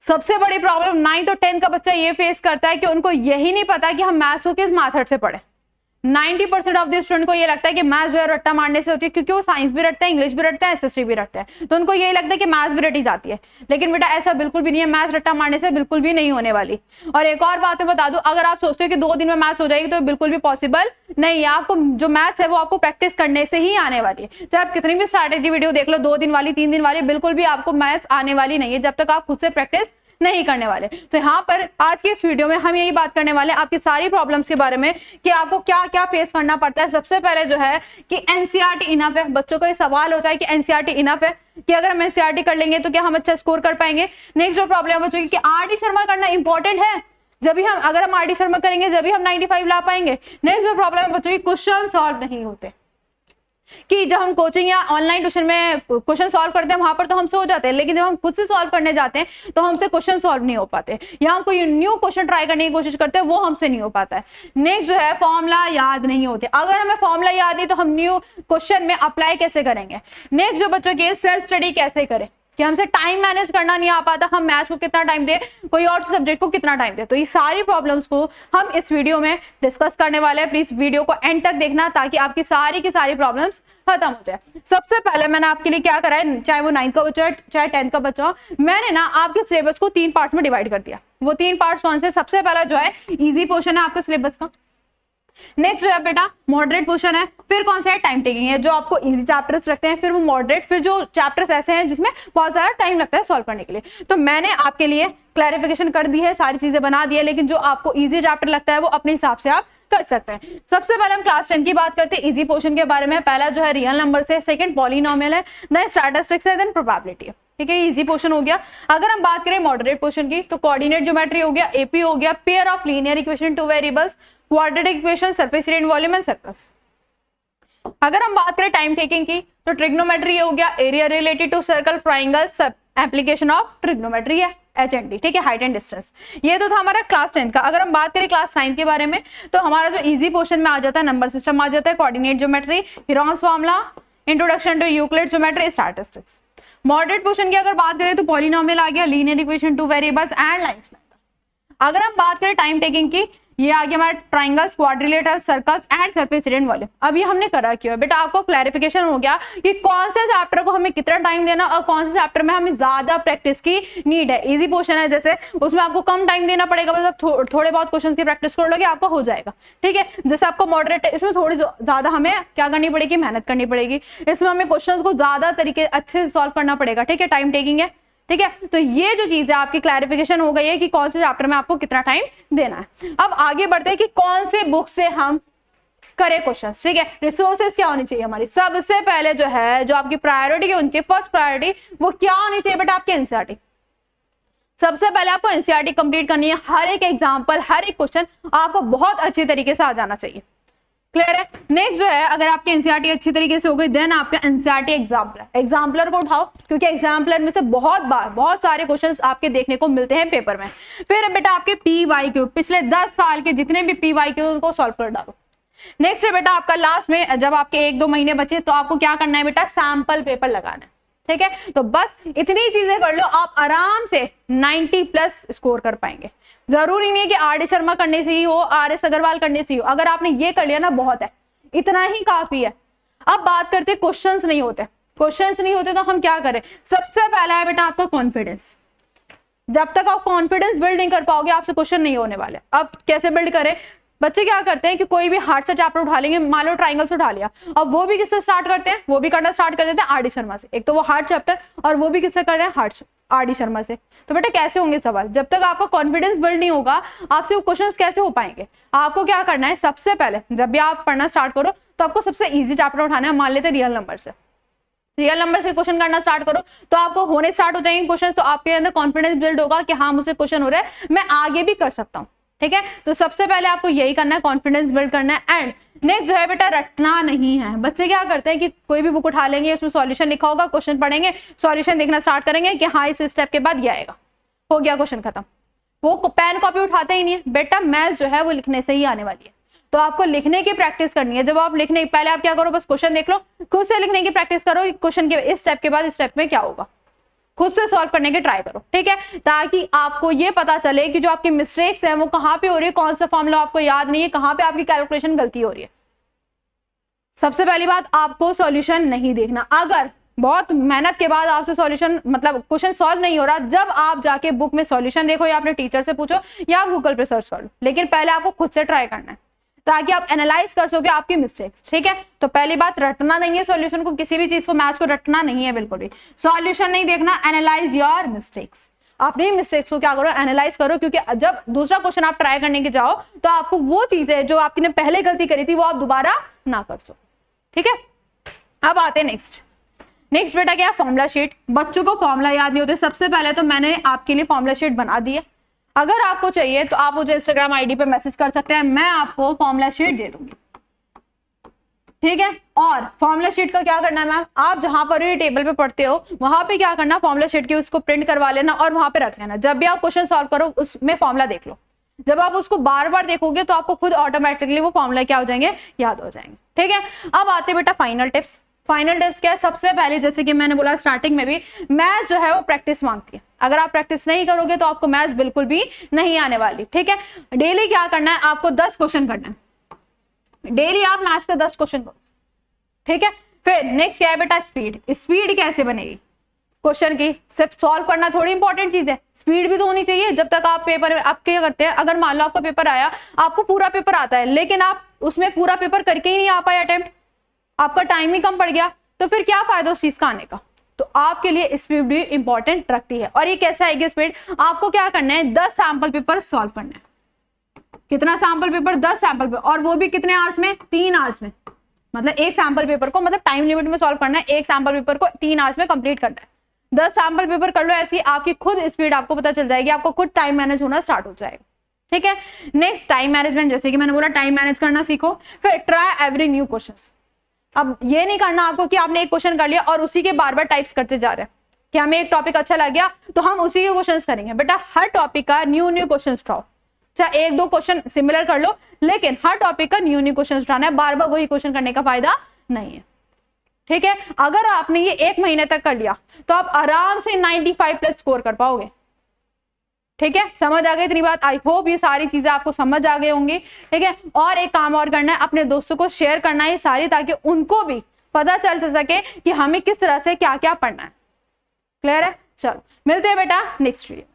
सबसे बड़ी problem 9th और 10th का बच्चा ये फेस करता है कि उनको यही नहीं पता कि हम मैथ्स को किस मेथड से पढ़े। 90% ऑफ द स्टूडेंट को ये लगता है कि मैथ्स जो है रट्टा मारने से होती है, क्योंकि वो साइंस भी रटता है, इंग्लिश भी रटता है, एसएसटी भी रटता है, तो उनको यही लगता है कि मैथ्स भी रटी जाती है। लेकिन बेटा ऐसा बिल्कुल भी नहीं है, मैथ्स रट्टा मारने से बिल्कुल भी नहीं होने वाली। और एक और बात मैं बता दूं, अगर आप सोचते हो कि 2 दिन में मैथ्स हो जाएगी तो बिल्कुल भी पॉसिबल नहीं है। आपको जो मैथ्स है वो आपको प्रैक्टिस करने से ही आने वाली है। चाहे आप कितनी भी स्ट्रैटेजी वीडियो देख लो, 2 दिन वाली, 3 दिन वाली, बिल्कुल भी आपको मैथ्स आने वाली नहीं है जब तक आप खुद से प्रैक्टिस नहीं करने वाले। तो यहाँ पर आज की इस वीडियो में हम यही बात करने वाले हैं आपकी सारी प्रॉब्लम्स के बारे में कि आपको क्या क्या फेस करना पड़ता है। सबसे पहले जो है कि एनसीईआरटी इनफ है। बच्चों का ये सवाल होता है कि एनसीईआरटी इनफ है, कि अगर हम एनसीईआरटी कर लेंगे तो क्या हम अच्छा स्कोर कर पाएंगे। नेक्स्ट जो प्रॉब्लम है बच्चों की कि आरडी शर्मा करना इंपॉर्टेंट है, जब भी हम अगर हम आरडी शर्मा करेंगे जब भी हम 95 ला पाएंगे। नेक्स्ट जो प्रॉब्लम है बच्चों की क्वेश्चन सॉल्व नहीं होते, कि जब हम कोचिंग या ऑनलाइन ट्यूशन में क्वेश्चन सॉल्व करते हैं वहां पर तो हमसे हो जाते हैं, लेकिन जब हम खुद से सॉल्व करने जाते हैं तो हमसे क्वेश्चन सॉल्व नहीं हो पाते, या हम कोई न्यू क्वेश्चन ट्राई करने की कोशिश करते हैं वो हमसे नहीं हो पाता है। नेक्स्ट जो है फॉर्मूला याद नहीं होते, अगर हमें फॉर्मूला याद नहीं तो हम न्यू क्वेश्चन में अप्लाई कैसे करेंगे। नेक्स्ट जो बच्चों की सेल्फ स्टडी कैसे करें, कि हमसे टाइम मैनेज करना नहीं आ पाता, हम मैथ्स को कितना टाइम दे, कोई और सब्जेक्ट को कितना टाइम दे। तो ये सारी प्रॉब्लम्स को हम इस वीडियो में डिस्कस करने वाले हैं। प्लीज वीडियो को एंड तक देखना ताकि आपकी सारी की सारी प्रॉब्लम्स खत्म हो जाए। सबसे पहले मैंने आपके लिए क्या करा है, चाहे वो 9th का बच्चा हो चाहे 10th का बच्चा हो, मैंने ना आपके सिलेबस को 3 पार्ट्स में डिवाइड कर दिया। वो 3 पार्ट्स कौन से, सबसे पहला जो है इजी पोर्शन है आपके सिलेबस का, नेक्स्ट जो है बेटा मॉडरेट पोर्शन है, फिर कौन सा है टाइम टेकिंग है, जो आपको इजी चैप्टर्स लगते हैं, फिर वो मॉडरेट, फिर जो चैप्टर्स ऐसे हैं जिसमें बहुत ज्यादा टाइम लगता है सॉल्व करने के लिए। तो मैंने आपके लिए क्लैरिफिकेशन कर दी है, सारी चीजें बना दी है, लेकिन जो आपको इजी चैप्टर लगता है वो अपने हिसाब से आप कर सकते हैं। सबसे पहले हम क्लास 10 की बात करते हैं इजी पोर्शन के बारे में। पहला जो है रियल नंबर से, सेकंड पॉलिनोमियल है, देन स्टैटिस्टिक्स है, देन प्रोबेबिलिटी है। ठीक है, इजी पोर्शन हो गया। अगर हम बात करें मॉडरेट पोर्शन की तो कोऑर्डिनेट ज्योमेट्री हो गया, एपी हो गया, pair of linear equation, 2 variables, quadratic equation, surface area, volume and circles. अगर हम बात करें टाइम टेकिंग की तो ट्रिग्नोमेट्री हो गया, area related to circle, triangle, सब एप्लीकेशन ऑफ ट्रिग्नोमेट्री है, HND। ठीक है, हाइट एंड डिस्टेंस। ये तो था हमारा क्लास 10 का। अगर हम बात करें क्लास 9 के बारे में तो हमारा जो इजी पोर्शन में आ जाता है नंबर सिस्टम आ जाता है, coordinate geometry, Heron's formula, introduction to Euclid geometry, statistics. Moderate portion की अगर बात करें तो पॉलिनोमियल आ गया, linear equation, 2 variables and lines. अगर हम बात करें टाइम टेकिंग की, ये आ गया हमारा triangles, quadrilateral, circles and surface area, volume. अब ये हमने करा क्यों है बेटा, आपको क्लैरिफिकेशन हो गया कि कौन से चैप्टर को हमें कितना टाइम देना और कौन से चैप्टर में हमें ज्यादा प्रैक्टिस की नीड है। इजी पोर्शन है जैसे उसमें आपको कम टाइम देना पड़ेगा, बस आप थोड़े बहुत क्वेश्चन की प्रैक्टिस कर लोगे आपको हो जाएगा। ठीक है, जैसे आपको मॉडरेट है इसमें थोड़ी ज्यादा हमें क्या करनी पड़ेगी, मेहनत करनी पड़ेगी, इसमें हमें क्वेश्चन को ज्यादा तरीके अच्छे से सॉल्व करना पड़ेगा। ठीक है, टाइम टेकिंग है। ठीक है, तो ये जो चीज है आपकी क्लैरिफिकेशन हो गई है कि कौन से चैप्टर में आपको कितना टाइम देना है। अब आगे बढ़ते हैं कि कौन से बुक से हम करें क्वेश्चन। ठीक है, रिसोर्सेज क्या होनी चाहिए हमारी। सबसे पहले जो है जो आपकी प्रायोरिटी है उनकी फर्स्ट प्रायोरिटी वो क्या होनी चाहिए बेटा, आपके एनसीईआरटी। सबसे पहले आपको एनसीईआरटी कंप्लीट करनी है। हर एक एग्जाम्पल, हर एक क्वेश्चन आपको बहुत अच्छी तरीके से आ जाना चाहिए। क्लियर है। नेक्स्ट जो है अगर आपकी एनसीईआरटी अच्छी तरीके से हो गई देन आपका एनसीईआरटी एग्जाम्पलर को उठाओ, क्योंकि एग्जाम्पलर में से बहुत सारे क्वेश्चंस आपके देखने को मिलते हैं पेपर में। फिर बेटा आपके PYQ, पिछले 10 साल के जितने भी PYQ उनको सॉल्व कर डालो। नेक्स्ट है बेटा आपका लास्ट में जब आपके 1-2 महीने बचे तो आपको क्या करना है बेटा, सैंपल पेपर लगाना है। ठीक है, तो बस इतनी चीजें कर लो, आप आराम से 90+ स्कोर कर पाएंगे। जरूरी नहीं है कि RD शर्मा करने से ही हो, RS अग्रवाल करने से ही हो, अगर आपने ये कर लिया ना बहुत है, इतना ही काफी है। अब बात करते क्वेश्चंस नहीं होते। क्वेश्चंस नहीं होते तो हम क्या करें, सबसे पहला है बेटा आपका कॉन्फिडेंस। जब तक आप कॉन्फिडेंस बिल्ड नहीं कर पाओगे आपसे क्वेश्चन नहीं होने वाले। अब कैसे बिल्ड करें, बच्चे क्या करते हैं कि कोई भी हार्ड सा चैप्टर उठा लेंगे, मान लो ट्राइंगल्स उठा लिया, अब वो भी किससे स्टार्ट करते हैं, वो भी करना स्टार्ट कर देते हैं RD शर्मा से। एक तो वो हार्ड चैप्टर और वो भी किससे कर रहे हैं, RD शर्मा से। तो बेटा कैसे होंगे सवाल, जब तक आपका कॉन्फिडेंस बिल्ड नहीं होगा आपसे वो क्वेश्चंस कैसे हो पाएंगे। आपको क्या करना है, सबसे पहले जब भी आप पढ़ना स्टार्ट करो तो आपको सबसे इजी चैप्टर उठाना है। मान लेते रियल नंबर से, रियल नंबर से क्वेश्चन करना स्टार्ट करो तो आपको होने स्टार्ट हो जाएंगे क्वेश्चन, तो आपके अंदर कॉन्फिडेंस बिल्ड होगा कि हाँ मुझसे क्वेश्चन हो रहा है, मैं आगे भी कर सकता हूँ। ठीक है, तो सबसे पहले आपको यही करना है, कॉन्फिडेंस बिल्ड करना है। एंड नेक्स्ट जो है बेटा रटना नहीं है। बच्चे क्या करते हैं कि कोई भी बुक उठा लेंगे, उसमें सॉल्यूशन लिखा होगा, क्वेश्चन पढ़ेंगे, सॉल्यूशन देखना स्टार्ट करेंगे कि हाँ इस स्टेप के बाद ये आएगा, हो गया क्वेश्चन खत्म। वो पेन कॉपी उठाते ही नहीं है। बेटा मैथ्स जो है वो लिखने से ही आने वाली है, तो आपको लिखने की प्रैक्टिस करनी है। जब आप लिखने पहले आप क्या करो, बस क्वेश्चन देख लो, खुद से लिखने की प्रैक्टिस करो, क्वेश्चन के इस स्टेप के बाद इस स्टेप में क्या होगा। खुद से सॉल्व करने के ट्राई करो, ठीक है, ताकि आपको ये पता चले कि जो आपकी मिस्टेक्स है वो कहां पे हो रही है, कौन सा फॉर्मूला आपको याद नहीं है, कहां पे आपकी कैलकुलेशन गलती हो रही है। सबसे पहली बात, आपको सॉल्यूशन नहीं देखना। अगर बहुत मेहनत के बाद आपसे सॉल्यूशन मतलब क्वेश्चन सॉल्व नहीं हो रहा, जब आप जाके बुक में सॉल्यूशन देखो या अपने टीचर से पूछो या आप गूगल पे सर्च कर लो, लेकिन पहले आपको खुद से ट्राई करना है ताकि आप एनालाइज कर सकोगे आपकी मिस्टेक्स, ठीक है। तो पहली बात, रटना नहीं है सॉल्यूशन को, किसी भी चीज को, मैथ्स को रटना नहीं है बिल्कुल भी। सॉल्यूशन नहीं देखना, एनालाइज योर मिस्टेक्स, अपनी मिस्टेक्स को क्या करो, एनालाइज करो, क्योंकि जब दूसरा क्वेश्चन आप ट्राई करने के जाओ तो आपको वो चीजें जो आपने पहले गलती करी थी वो आप दोबारा ना कर सको, ठीक है। अब आते हैं नेक्स्ट बेटा क्या, फॉर्मूला शीट। बच्चों को फॉर्मूला याद नहीं होते। सबसे पहले तो मैंने आपके लिए फॉर्मूला शीट बना दी है, अगर आपको चाहिए तो आप मुझे इंस्टाग्राम आईडी पे मैसेज कर सकते हैं, मैं आपको फॉर्मूला शीट दे दूंगी, ठीक है। और फॉर्मूला शीट का क्या करना है मैम, आप जहां पर ये टेबल पे पढ़ते हो वहां पे क्या करना, फॉर्मूला शीट की उसको प्रिंट करवा लेना और वहां पे रख लेना। जब भी आप क्वेश्चन सॉल्व करो उसमें फॉर्मूला देख लो, जब आप उसको बार बार देखोगे तो आपको खुद ऑटोमेटिकली वो फॉर्मूला क्या हो जाएंगे, याद हो जाएंगे, ठीक है। अब आते बेटा फाइनल टिप्स। फाइनल टिप्स क्या है, सबसे पहले जैसे कि मैंने बोला स्टार्टिंग में भी, मैथ्स जो है वो प्रैक्टिस मांगती है। अगर आप प्रैक्टिस नहीं करोगे तो आपको मैथ्स बिल्कुल भी नहीं आने वाली, ठीक है। डेली क्या करना है, आपको 10 क्वेश्चन करना है, डेली आप मैथ्स का 10 क्वेश्चन करो, ठीक है। फिर नेक्स्ट क्या है बेटा, स्पीड कैसे बनेगी क्वेश्चन की, सिर्फ सॉल्व करना थोड़ी इंपॉर्टेंट चीज है, स्पीड भी तो होनी चाहिए। जब तक आप पेपर आप क्या करते हैं, अगर मान लो आपका पेपर आया, आपको पूरा पेपर आता है लेकिन आप उसमें पूरा पेपर करके ही नहीं आ पाए अटेम्प्ट, आपका टाइम ही कम पड़ गया, तो फिर क्या फायदा उस चीज का आने का। तो आपके लिए स्पीड भी इंपॉर्टेंट रखती है। और ये कैसे आएगी स्पीड, आपको क्या करना है, 10 सैंपल पेपर सॉल्व करना है। कितना सैंपल पेपर, 10 सैंपल पेपर, और वो भी कितने आवर्स में, 3 आवर्स में। मतलब एक सैंपल पेपर को मतलब टाइम लिमिट में सॉल्व करना है, एक सैंपल पेपर को 3 आवर्स में कंप्लीट करना है। 10 सैंपल पेपर कर लो, ऐसी आपकी खुद स्पीड आपको पता चल जाएगी, आपको खुद टाइम मैनेज होना स्टार्ट हो जाएगा, ठीक है। नेक्स्ट टाइम मैनेजमेंट, जैसे कि मैंने बोला टाइम मैनेज करना सीखो। फिर ट्राई एवरी न्यू क्वेश्चन। अब ये नहीं करना आपको कि आपने एक क्वेश्चन कर लिया और उसी के बार बार टाइप्स करते जा रहे हैं कि हमें एक टॉपिक अच्छा लग गया तो हम उसी के क्वेश्चंस करेंगे। बेटा हर टॉपिक का न्यू क्वेश्चंस उठाओ, चाहे 1-2 क्वेश्चन सिमिलर कर लो, लेकिन हर टॉपिक का न्यू क्वेश्चन उठाना है, बार बार वही क्वेश्चन करने का फायदा नहीं है, ठीक है। अगर आपने ये 1 महीने तक कर लिया तो आप आराम से 95+ स्कोर कर पाओगे, ठीक है। समझ आ गई इतनी बात, आई होप ये सारी चीजें आपको समझ आ गई होंगी, ठीक है। और एक काम और करना है, अपने दोस्तों को शेयर करना है सारी, ताकि उनको भी पता चल सके कि हमें किस तरह से क्या क्या पढ़ना है। क्लियर है, चलो मिलते हैं बेटा नेक्स्ट वीडियो।